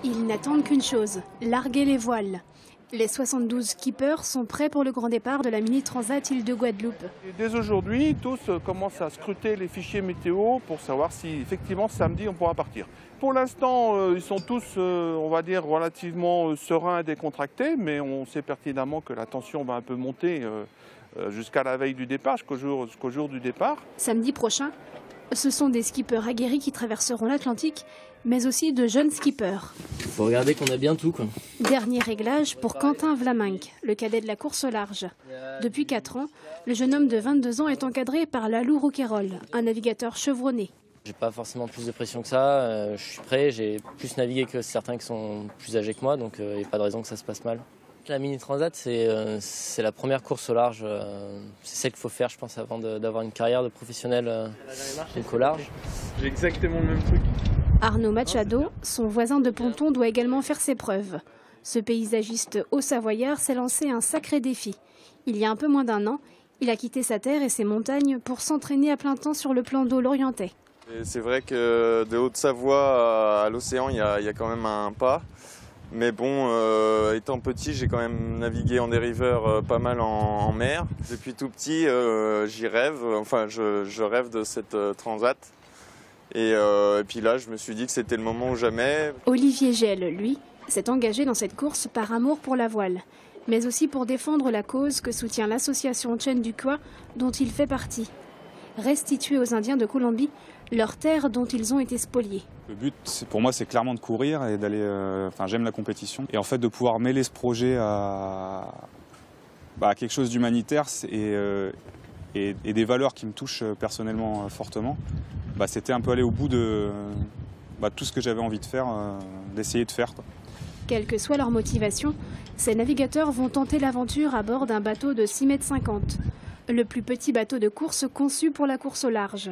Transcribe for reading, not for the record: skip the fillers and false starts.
Ils n'attendent qu'une chose, larguer les voiles. Les 72 skippers sont prêts pour le grand départ de la Mini Transat Île de Guadeloupe. Et dès aujourd'hui, tous commencent à scruter les fichiers météo pour savoir si effectivement samedi on pourra partir. Pour l'instant, ils sont tous, on va dire, relativement sereins et décontractés, mais on sait pertinemment que la tension va un peu monter jusqu'à la veille du départ, jusqu'au jour du départ. Samedi prochain, ce sont des skippers aguerris qui traverseront l'Atlantique, mais aussi de jeunes skippers. Il faut regarder qu'on a bien tout, quoi. Dernier réglage pour Quentin Vlaminck, le cadet de la course au large. Depuis 4 ans, le jeune homme de 22 ans est encadré par Lalou Rouquayrol, un navigateur chevronné. J'ai pas forcément plus de pression que ça, je suis prêt, j'ai plus navigué que certains qui sont plus âgés que moi, donc il n'y a pas de raison que ça se passe mal. La Mini Transat, c'est la première course au large, c'est celle qu'il faut faire, je pense, avant d'avoir une carrière de professionnel donc au large. J'ai exactement le même truc. Arnaud Machado, son voisin de ponton, doit également faire ses preuves. Ce paysagiste haut-savoyard s'est lancé un sacré défi. Il y a un peu moins d'1 an, il a quitté sa terre et ses montagnes pour s'entraîner à plein temps sur le plan d'eau lorientais. C'est vrai que de Haute-Savoie à l'océan, il y a quand même un pas. Mais bon, étant petit, j'ai quand même navigué en dériveur pas mal en mer. Depuis tout petit, j'y rêve, enfin je rêve de cette transat. Et puis là, je me suis dit que c'était le moment ou jamais. Olivier Gelle, lui, s'est engagé dans cette course par amour pour la voile, mais aussi pour défendre la cause que soutient l'association Tchen du Kwa, dont il fait partie. Restituer aux Indiens de Colombie leurs terres dont ils ont été spoliés. Le but, pour moi, c'est clairement de courir et d'aller. J'aime la compétition et en fait de pouvoir mêler ce projet à quelque chose d'humanitaire et des valeurs qui me touchent personnellement fortement. C'était un peu aller au bout de tout ce que j'avais envie de faire, d'essayer de faire, quoi. Quelle que soit leur motivation, ces navigateurs vont tenter l'aventure à bord d'un bateau de 6,50 m, le plus petit bateau de course conçu pour la course au large.